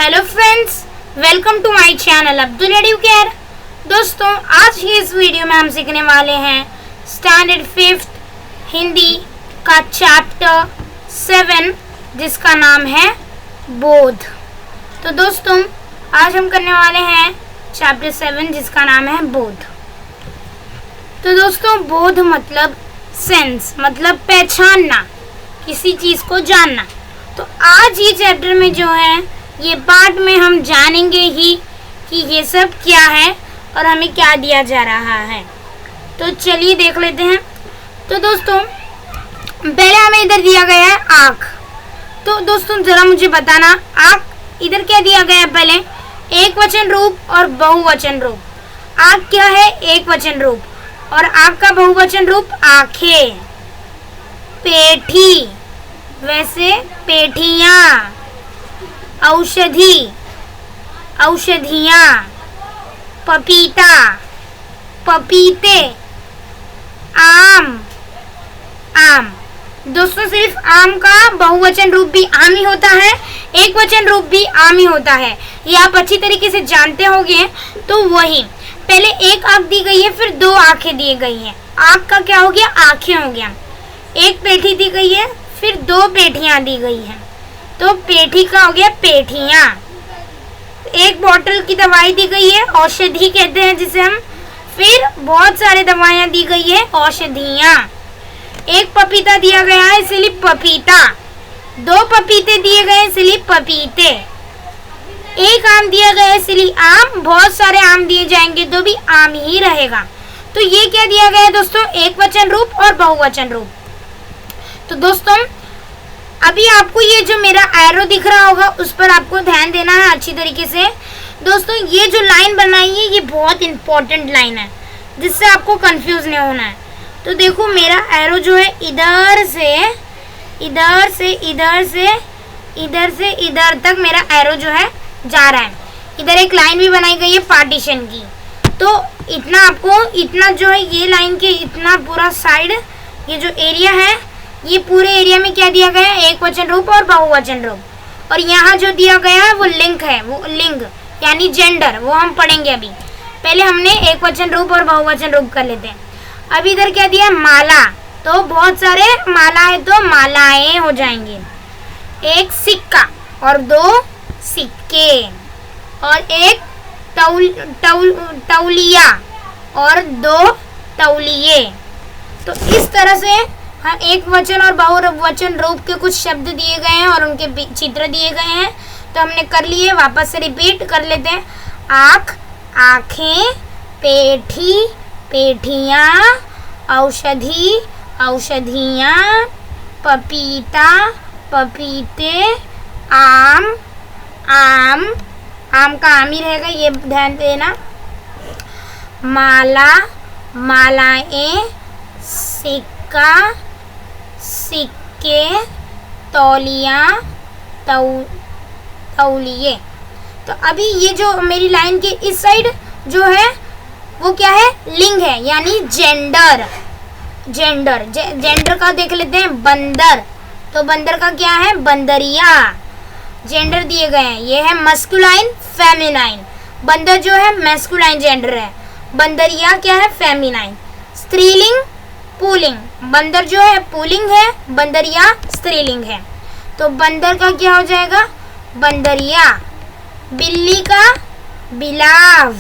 Hello friends, welcome to my channel Abdul educare. दोस्तों, आज की इस वीडियो में हम सीखने वाले हैं स्टैंडर्ड 5th हिंदी का चैप्टर 7 जिसका नाम है बोध। तो दोस्तों, आज हम करने वाले हैं चैप्टर 7 जिसका नाम है बोध। तो दोस्तों, बोध मतलब सेंस, मतलब पहचानना, किसी चीज़ को जानना। तो आज ये चैप्टर में जो है ये पार्ट में हम जानेंगे ही कि ये सब क्या है और हमें क्या दिया जा रहा है। तो चलिए देख लेते हैं। तो दोस्तों, पहले हमें इधर दिया गया है आँख। तो दोस्तों ज़रा मुझे बताना, आँख इधर क्या दिया गया है? पहले एक वचन रूप और बहुवचन रूप। आँख क्या है? एक वचन रूप। और आँख का बहुवचन रूप आँखें। पेठी, वैसे पेठियाँ। औषधि, औषधियाँ। पपीता, पपीते। आम, आम। दोस्तों, सिर्फ आम का बहुवचन रूप भी आम ही होता है, एक वचन रूप भी आम ही होता है। ये आप अच्छी तरीके से जानते होंगे। तो वही, पहले एक आँख दी गई है, फिर दो आँखें दी गई हैं। आँख का क्या हो गया? आँखें हो गया। एक पेठी दी गई है, फिर दो पेठियाँ दी गई हैं, तो पेठी का हो गया पेठियाँ। एक बोतल की दवाई दी गई है, औषधि कहते हैं जिसे हम। फिर बहुत सारे दवाइयाँ दी गई है, औषधियाँ। एक पपीता दिया गया है इसलिए पपीता। दो पपीते दिए गए इसलिए पपीते। एक आम दिया गया है इसलिए आम। बहुत सारे आम दिए जाएंगे तो भी आम ही रहेगा। तो ये क्या दिया गया है दोस्तों? एक वचन रूप और बहुवचन रूप। तो दोस्तों, अभी आपको ये जो मेरा एरो दिख रहा होगा उस पर आपको ध्यान देना है अच्छी तरीके से। दोस्तों, ये जो लाइन बनाई है ये बहुत इंपॉर्टेंट लाइन है, जिससे आपको कंफ्यूज नहीं होना है। तो देखो, मेरा एरो जो है इधर से इधर से इधर से इधर से इधर तक मेरा एरो जो है जा रहा है। इधर एक लाइन भी बनाई गई है पार्टीशन की। तो इतना आपको, इतना जो है ये लाइन के इतना पूरा साइड, ये जो एरिया है, ये पूरे एरिया में क्या दिया गया है? एक वचन रूप और बहुवचन रूप। और यहाँ जो दिया गया है वो लिंग है, वो लिंग यानी जेंडर, वो हम पढ़ेंगे अभी। पहले हमने एक वचन रूप और बहुवचन रूप कर लेते हैं। अभी इधर क्या दिया? माला। तो बहुत सारे माला है तो मालाएं हो जाएंगी। एक सिक्का और दो सिक्के। और एक तौलिया और दो तौलिए। तो इस तरह से हाँ, एक वचन और बहुवचन रूप के कुछ शब्द दिए गए हैं और उनके चित्र दिए गए हैं। तो हमने कर लिए, वापस से रिपीट कर लेते हैं। आँख, आँखें। पेठी, पेठियाँ। औषधि, औषधियाँ। पपीता, पपीते। आम, आम। आम का आम ही रहेगा, ये ध्यान देना। माला, मालाएं। सिक्का, सिक्के। तौलिया, तौलिए। तो अभी ये जो मेरी लाइन के इस साइड जो है वो क्या है? लिंग है, यानी जेंडर। जेंडर, जेंडर का देख लेते हैं। बंदर, तो बंदर का क्या है? बंदरिया। जेंडर दिए गए हैं, ये है मस्कुलाइन, फेमिनाइन। बंदर जो है मैस्कुलाइन जेंडर है, बंदरिया क्या है? फेमिनाइन। स्त्रीलिंग, पुल्लिंग। बंदर जो है पुल्लिंग है, बंदरिया स्त्रीलिंग है। तो बंदर का क्या हो जाएगा? बंदरिया। बिल्ली का बिलाव।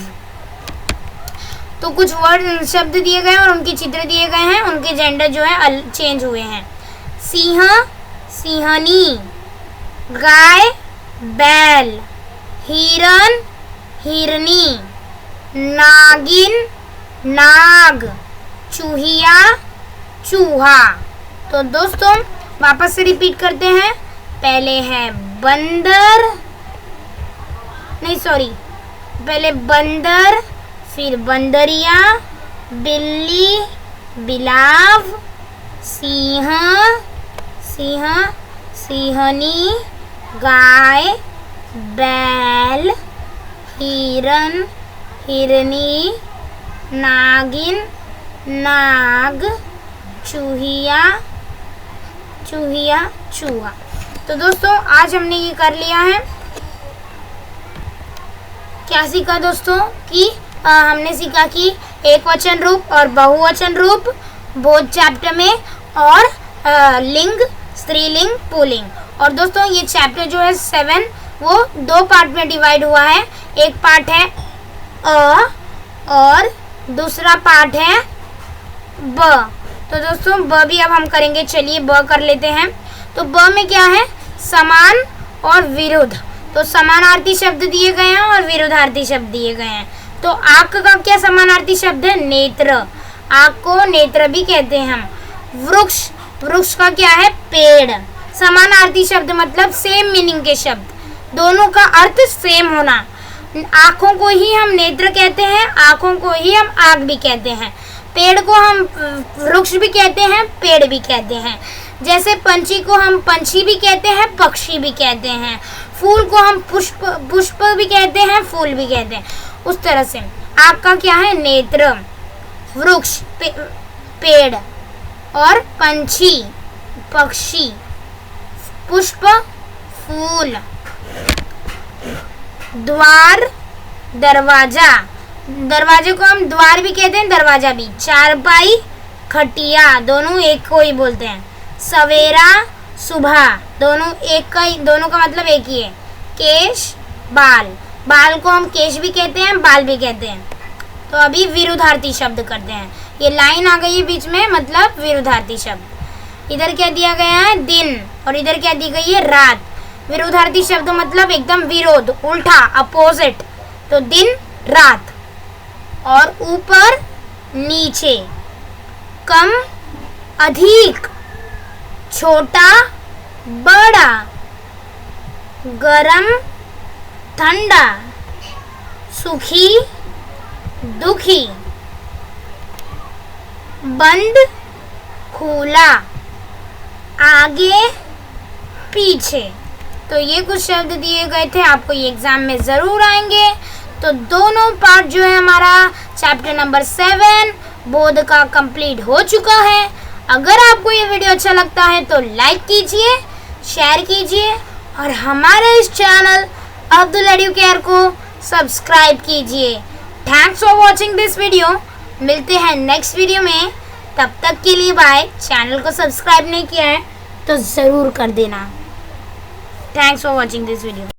तो कुछ वर्ड शब्द दिए गए हैं और उनके चित्र दिए गए हैं, उनके जेंडर जो है चेंज हुए हैं। सिंह, सिंहनी। गाय, बैल। हिरन, हिरनी। नागिन, नाग। चूहिया, चूहा। तो दोस्तों, वापस से रिपीट करते हैं। पहले है बंदर, नहीं सॉरी, पहले बंदर, फिर बंदरिया, बिल्ली, बिलाव। सिंह, सिंह, सिंहनी। गाय, बैल। हिरन, हिरनी। नागिन, नाग। चूहिया, चूहिया, चूहा। तो दोस्तों, आज हमने ये कर लिया है। क्या सीखा दोस्तों कि हमने सीखा कि एक वचन रूप और बहुवचन रूप बोध चैप्टर में, और लिंग, स्त्रीलिंग, पुल्लिंग। और दोस्तों ये चैप्टर जो है 7 वो 2 पार्ट में डिवाइड हुआ है। एक पार्ट है अ और दूसरा पार्ट है ब। तो दोस्तों ब भी अब हम करेंगे, चलिए ब कर लेते हैं। तो ब में क्या है, समान और विरुद्ध। तो समानार्थी शब्द दिए गए हैं और विरुद्धार्थी शब्द दिए गए हैं। तो आंख का क्या समानार्थी शब्द है, नेत्र। आंख को नेत्र भी कहते हैं हम। वृक्ष, वृक्ष का क्या है, पेड़। समानार्थी शब्द मतलब सेम मीनिंग के शब्द, दोनों का अर्थ सेम होना। आंखों को ही हम नेत्र कहते हैं, आंखों को ही हम आंख भी कहते हैं। पेड़ को हम वृक्ष भी कहते हैं, पेड़ भी कहते हैं। जैसे पंछी को हम पंछी भी कहते हैं, पक्षी भी कहते हैं। फूल को हम पुष्प, पुष्प भी कहते हैं, फूल भी कहते हैं। उस तरह से आंख का क्या है, नेत्र। वृक्ष पेड़, और पंछी पक्षी, पुष्प फूल। द्वार दरवाजा, दरवाजे को हम द्वार भी कहते हैं, दरवाजा भी। चारपाई खटिया, दोनों एक को ही बोलते हैं। सवेरा सुबह, दोनों का मतलब एक ही है। केश बाल, बाल को हम केश भी कहते हैं, बाल भी कहते हैं। तो अभी विरुद्धार्थी शब्द करते हैं। ये लाइन आ गई है बीच में, मतलब विरुद्धार्थी शब्द। इधर क्या दिया गया है, दिन, और इधर क्या दी गई है, रात। विरुद्धार्थी शब्द मतलब एकदम विरोध, उल्टा, अपोजिट। तो दिन रात, और ऊपर नीचे, कम अधिक, छोटा बड़ा, गरम ठंडा, सुखी दुखी, बंद खुला, आगे पीछे। तो ये कुछ शब्द दिए गए थे, आपको ये एग्जाम में ज़रूर आएंगे। तो दोनों पार्ट जो है हमारा चैप्टर नंबर 7 बोध का कंप्लीट हो चुका है। अगर आपको ये वीडियो अच्छा लगता है तो लाइक कीजिए, शेयर कीजिए, और हमारे इस चैनल अब्दुल एडुकेयर को सब्सक्राइब कीजिए। Thanks for watching this video. मिलते हैं नेक्स्ट वीडियो में, तब तक के लिए बाय। चैनल को सब्सक्राइब नहीं किया है तो ज़रूर कर देना। Thanks for watching this video.